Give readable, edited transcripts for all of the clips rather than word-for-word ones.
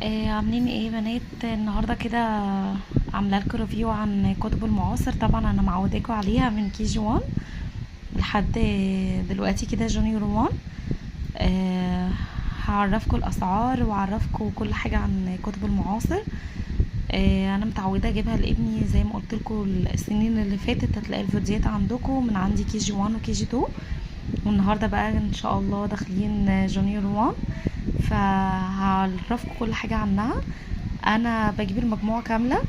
عاملين ايه يا بنات النهارده كده؟ عامله لكم ريفيو عن كتب المعاصر. طبعا انا معوداكم عليها من كي جي 1 لحد دلوقتي كده جونيور 1. هعرفكم الاسعار واعرفكم كل حاجه عن كتب المعاصر. انا متعوده اجيبها لابني زي ما قلت لكم السنين اللي فاتت. هتلاقي الفيديوهات عندكم من عندي كي جي 1 وكي جي 2، والنهارده بقى ان شاء الله داخلين جونيور 1، فهعرفكم كل حاجه عنها. انا بجيب المجموعه كامله،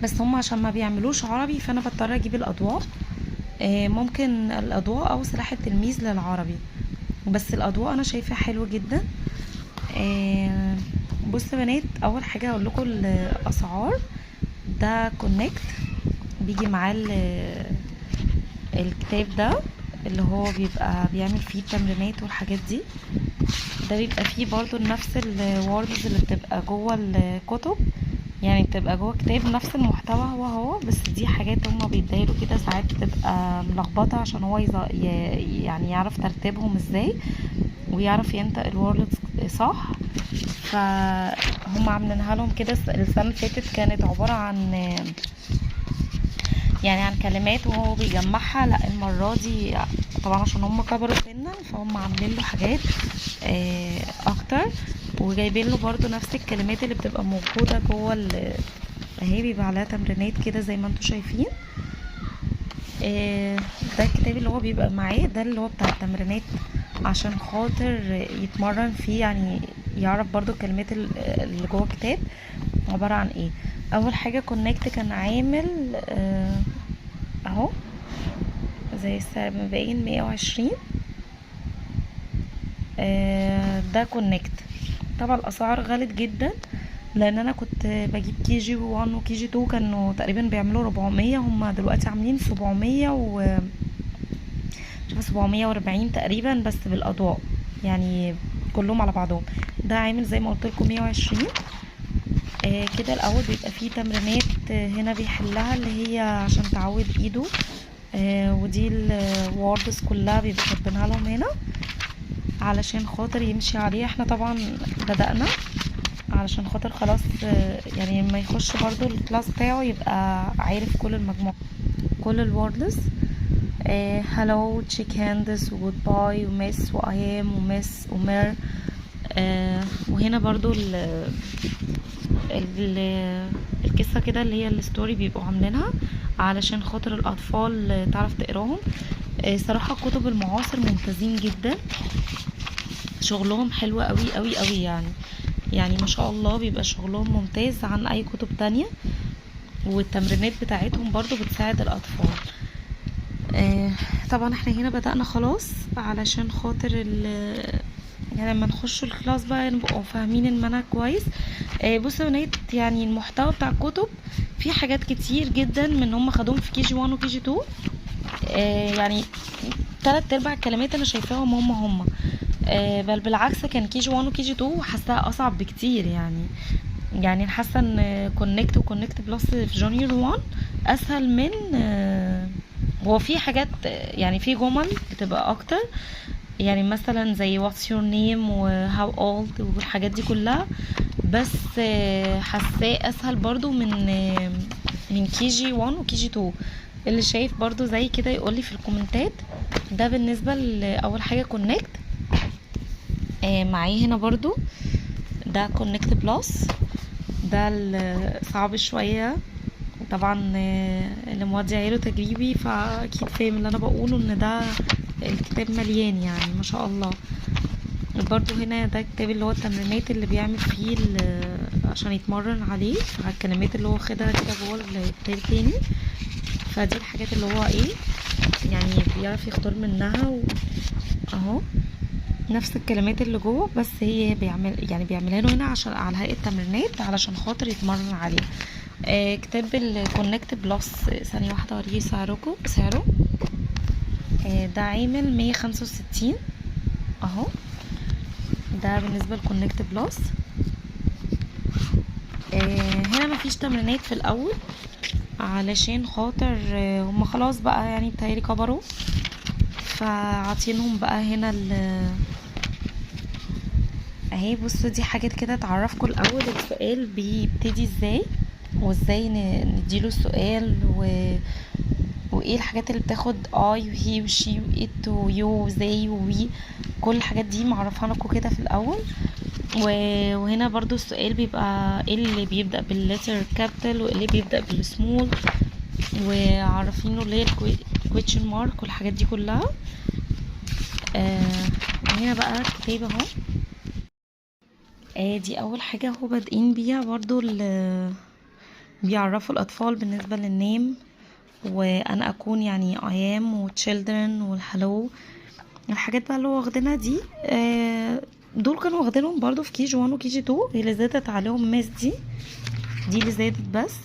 بس هم عشان ما بيعملوش عربي فانا بضطر اجيب الاضواء. ممكن الاضواء او سلاح التلميذ للعربي، بس الاضواء انا شايفها حلوه جدا. بص يا بنات، اول حاجه هقول لكم الاسعار. ده كونكت بيجي معاه الكتاب ده اللي هو بيبقى بيعمل فيه التمرينات والحاجات دي. ده بيبقى فيه برضو نفس الوردز اللي بتبقى جوه الكتب، يعني بتبقى جوه كتاب نفس المحتوى هو بس دي حاجات هما بيديله كده ساعات بتبقى ملخبطه عشان هو يعني يعرف ترتيبهم ازاي ويعرف ينطق الوردز صح. فهم عاملينها لهم كده. السنه اللي فاتت كانت عباره عن يعني عن كلمات وهو بيجمعها، لا المرة دي طبعا عشان هم كبروا سنا فهم عاملين له حاجات اكتر، وجايبين له برضو نفس الكلمات اللي بتبقى موجودة جوه اهي، بيبقى عليها تمرينات كده زي ما انتوا شايفين. ده الكتاب اللي هو بيبقى معاه، ده اللي هو بتاع التمرينات عشان خاطر يتمرن فيه، يعني يعرف برضو الكلمات اللي جوه الكتاب عبارة عن ايه. اول حاجة كونكت كان عامل اهو زي السعر مبين 120. ده كونكت. طبعا الاسعار غلت جدا لان انا كنت بجيب كي جي 1 وكي جي 2 كانوا تقريبا بيعملوا 400، هم دلوقتي عاملين 700 و 740 تقريبا بس بالاضواء، يعني كلهم على بعضهم. ده عامل زي ما قلت لكم 120. كده الاول بيبقى فيه تمرينات هنا بيحلها اللي هي عشان تعود ايده. ودي الوردز كلها بيبقى كاتبينها لهم هنا علشان خاطر يمشي عليها. احنا طبعا بدأنا علشان خاطر خلاص يعني لما يخش برضو الكلاس بتاعه يبقى عارف كل المجموعة كل الوردز. هلو تشيك هاندز وجود باي ومس وايام ومس ومير. وهنا برضو القصه كده اللي هي الستوري بيبقوا عاملينها علشان خاطر الاطفال تعرف تقراهم. صراحه كتب المعاصر ممتازين جدا، شغلهم حلو قوي قوي قوي، يعني ما شاء الله بيبقى شغلهم ممتاز عن اي كتب تانية، والتمرينات بتاعتهم برضو بتساعد الاطفال. طبعا احنا هنا بدأنا خلاص علشان خاطر يعني لما نخش الكلاس بقى نبقوا فاهمين المنهج كويس. بصوا يا بنات، يعني المحتوى بتاع الكتب في حاجات كتير جدا من هم خدوهم في كي جي 1 وكي جي 2. يعني 3/4 الكلمات انا شايفاهم هم بل بالعكس كان كي جي 1 وكي جي 2 حاساها اصعب بكتير. يعني حاسه ان كونكت وكونكت بلس في جونيور 1 اسهل من هو في حاجات يعني في جمل بتبقى اكتر، يعني مثلا زي what's your name و how old والحاجات دي كلها، بس حاساه اسهل برضو من كي جي 1 وكي جي 2. اللي شايف برضو زي كده يقولي في الكومنتات. ده بالنسبة لأول حاجة كونكت. معايا هنا برضو ده كونكت بلس، ده صعب شوية طبعا. اللي مودي عيله تجريبي فاكيد فاهم اللي انا بقوله، ان ده الكتاب مليان يعني ما شاء الله. برضو هنا ده الكتاب اللي هو التمرينات اللي بيعمل فيه عشان يتمرن عليه على الكلمات اللي هو خدها كده جوه الكتاب تاني. فدي الحاجات اللي هو ايه يعني بيعرف يختار منها اهو نفس الكلمات اللي جوه، بس هي بيعملها له هنا عشان على هيئة تمرينات علشان خاطر يتمرن عليه. كتاب الكونكت بلس ثانية واحدة اوريه سعره. ده عامل 165 اهو. ده بالنسبة للكونكت بلس. هنا مفيش تمرينات في الاول علشان خاطر هم خلاص بقى يعني بتهيألي كبروا، فعاطينهم بقى هنا اهي بصوا دي حاجات كده تعرفكم الاول السؤال بيبتدي ازاي، وازاي نديله السؤال وايه الحاجات اللي بتاخد اي وهي وشي وات ويو وزي ووي. كل الحاجات دي معرفها لكم كده في الاول. وهنا برضو السؤال بيبقى ايه اللي بيبدأ بالليتر كابيتال وايه اللي بيبدأ بالسمول، وعارفينه اللي هي الكويتشن مارك والحاجات دي كلها. هنا بقى الكتاب اهو. دي اول حاجة هو بادئين بيها برضو بيعرفوا الاطفال بالنسبة للنيم، وانا اكون يعني I am و children والهلو. الحاجات بقى اللي هو واخدينها دي دول كانوا واخدينهم برضو في كي جي 1 وكي جي 2. هي اللي زادت عليهم ماس دي اللي زادت بس.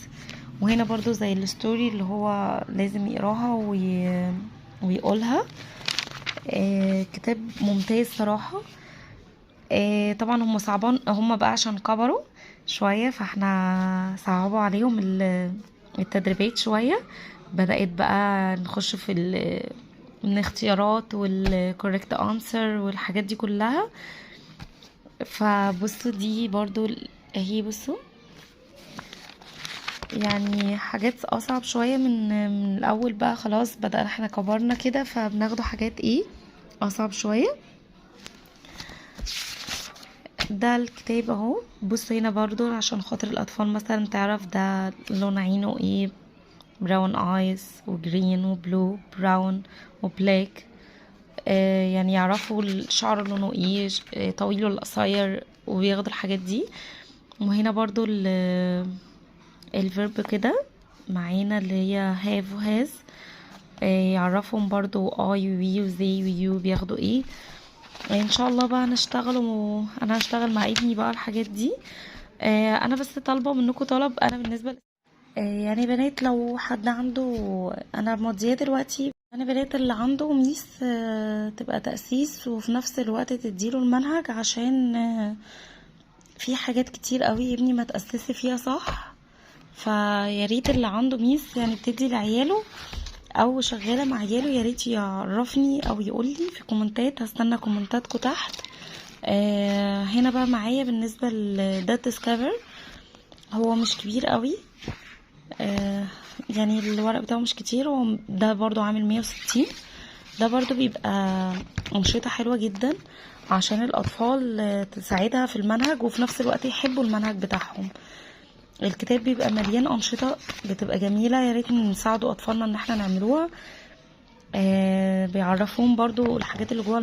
وهنا برضو زي الستوري اللي هو لازم يقراها ويقولها. كتاب ممتاز صراحة. طبعا هم صعبان، هم بقى عشان كبروا شوية فاحنا صعبوا عليهم التدريبات شوية. بدأت بقى نخش في من اختيارات والكوريكت انسر والحاجات دي كلها. فبصوا دي برضو اهي بصوا يعني حاجات اصعب شوية من الاول. بقى خلاص بدأنا احنا كبرنا كده فبناخدوا حاجات ايه اصعب شوية. ده الكتاب اهو. بصوا هنا برضو عشان خاطر الاطفال مثلا تعرف ده لون عينه ايه، براون ايز وجرين وبلو براون وبلاك. يعني يعرفوا الشعر لونه ايه، طويل ولا قصير، وبياخدوا الحاجات دي. وهنا برضو الفيرب كده معانا اللي هي have و has. يعرفهم برضو I و we و they و you بياخدوا ايه. ان شاء الله بقى هنشتغل انا هشتغل مع ابني بقى الحاجات دي. انا بس طالبه منكم طلب. انا بالنسبه يعني بنات لو حد عنده، انا ماضيه دلوقتي، انا بنات اللي عنده ميس تبقى تأسيس وفي نفس الوقت تديله المنهج، عشان في حاجات كتير قوي ابني ما تأسسي فيها صح. فياريت اللي عنده ميس يعني بتدي لعياله او شغاله مع عياله ياريت يعرفني او يقولي في كومنتات. هستنى كومنتاتكم تحت. هنا بقى معايا بالنسبه لده ديسكفر. هو مش كبير قوي، يعني الورق بتاعه مش كتير. هو ده برضو عامل 160. ده برضو بيبقى أنشطة حلوة جدا عشان الأطفال تساعدها في المنهج وفي نفس الوقت يحبوا المنهج بتاعهم. الكتاب بيبقى مليان أنشطة بتبقى جميلة، يا ريت نساعدوا أطفالنا ان احنا نعملوها. بيعرفوهم برضو الحاجات اللي جوه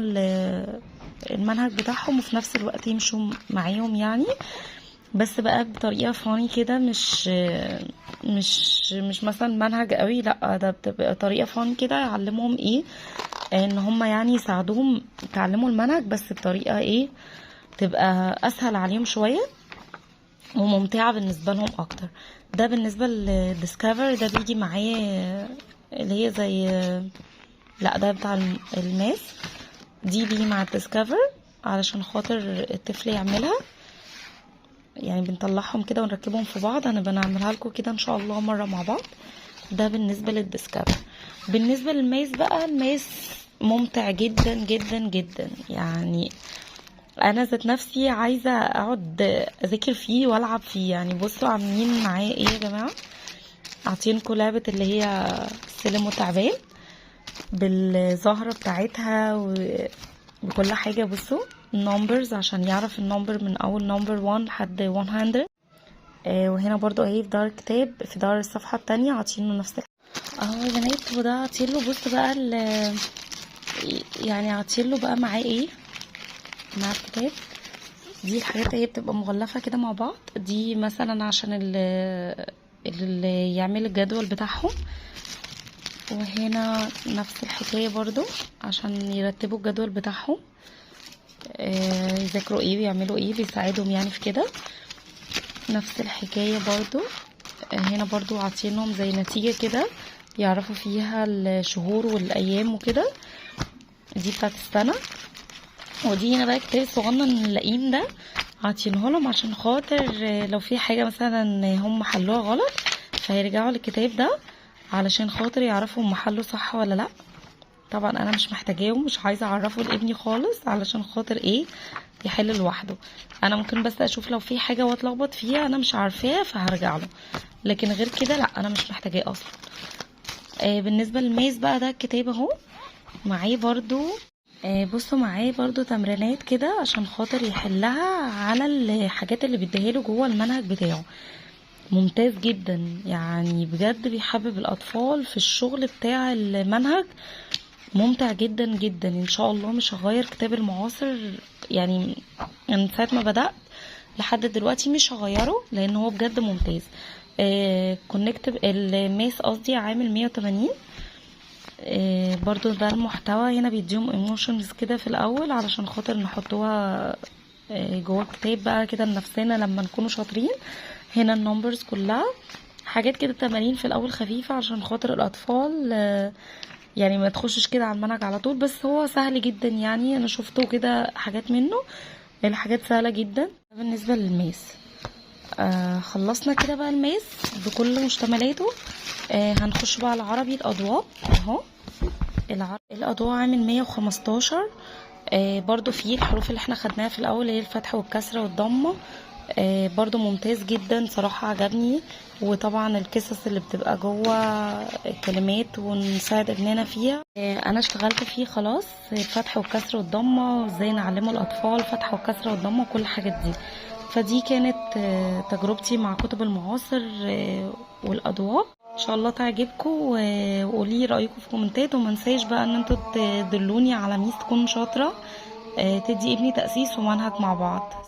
المنهج بتاعهم وفي نفس الوقت يمشوا معاهم يعني، بس بقى بطريقه فاني كده. مش مثلا منهج قوي، لا ده بتبقى طريقه فاني كده يعلمهم ايه، ان هم يعني يساعدوهم يتعلموا المنهج بس بطريقه ايه تبقى اسهل عليهم شويه وممتعه بالنسبه لهم اكتر. ده بالنسبه للديسكفر. ده بيجي معاه اللي هي زي، لا ده بتاع الماس. دي بيجي مع الديسكفر علشان خاطر الطفل يعملها، يعني بنطلعهم كده ونركبهم في بعض. انا بنعملها لكم كده ان شاء الله مره مع بعض. ده بالنسبه للديسكفر. بالنسبه للماس بقى، الماس ممتع جدا جدا جدا. يعني انا ذات نفسي عايزه اقعد اذاكر فيه والعب فيه. يعني بصوا عاملين معاه ايه يا جماعه، عاطينكم لعبه اللي هي سلم وتعبان بالزهره بتاعتها وكل حاجه. بصوا النمبرز عشان يعرف النمبر من اول نمبر 1 لحد 100. وهنا برضو اهي في دار الكتاب في دار الصفحه التانية عاطينه نفس اهو يا بنات. وده عاطيله بص بقى يعني عاطيله بقى معاه ايه مع الكتاب. دي الحاجات هي بتبقى مغلفه كده مع بعض. دي مثلا عشان اللي يعمل الجدول بتاعهم. وهنا نفس الحكايه برضو عشان يرتبوا الجدول بتاعهم، يذاكروا ايه ويعملوا ايه، بيساعدهم يعني في كده. نفس الحكايه برضو. هنا برضو عاطينهم زي نتيجه كده يعرفوا فيها الشهور والايام وكده. دي بتاعت السنه. ودي هنا بقى كتاب صغنن اللئيم ده عاطينه لهم عشان خاطر لو في حاجه مثلا هم حلوها غلط فيرجعوا للكتاب ده علشان خاطر يعرفوا هم حلوا صح ولا لا. طبعا انا مش محتاجاه ومش عايزه اعرفه لابني خالص، علشان خاطر ايه؟ يحل لوحده. انا ممكن بس اشوف لو في حاجه واتلخبط فيها انا مش عارفاها فهرجع له، لكن غير كده لا انا مش محتاجاه اصلا. بالنسبه للميز بقى، ده الكتاب اهو معاه برضو. بصوا معاه برضو تمرينات كده عشان خاطر يحلها على الحاجات اللي بيديها له جوه المنهج بتاعه. ممتاز جدا يعني، بجد بيحبب الاطفال في الشغل بتاع المنهج. ممتع جدا جدا. ان شاء الله مش هغير كتاب المعاصر يعني من ساعه ما بدات لحد دلوقتي، مش هغيره لان هو بجد ممتاز. كونكت الماس قصدي عامل 180. برضو ده المحتوى هنا بيديهم ايموشنز كده في الاول علشان خاطر نحطوها جوه الكتاب بقى كده لنفسنا لما نكونوا شاطرين. هنا النمبرز كلها حاجات كده، تمارين في الاول خفيفة عشان خاطر الاطفال يعني ما تخشش كده على المنهج على طول، بس هو سهل جدا يعني. انا شفته كده حاجات منه، الحاجات سهلة جدا. بالنسبة للماس خلصنا كده بقى الماس بكل مشتملاته. هنخش بقى العربي الاضواء اهو. الاضواء عامل 115. برضو فيه الحروف اللي احنا خدناها في الاول، هي الفتح والكسره والضمه. برضو ممتاز جدا صراحه، عجبني. وطبعا القصص اللي بتبقى جوه الكلمات ونساعد ابننا فيها. انا اشتغلت فيه خلاص، الفتح والكسر والضمه وازاي نعلمه الاطفال فتح والكسره والضمه وكل الحاجات دي. فدي كانت تجربتي مع كتب المعاصر والاضواء. ان شاء الله تعجبكم، وقولي رايكم في كومنتات. وما نساش بقى ان انتوا تدلوني على ميس تكون شاطره تدي ابني تاسيس ومنهج مع بعض.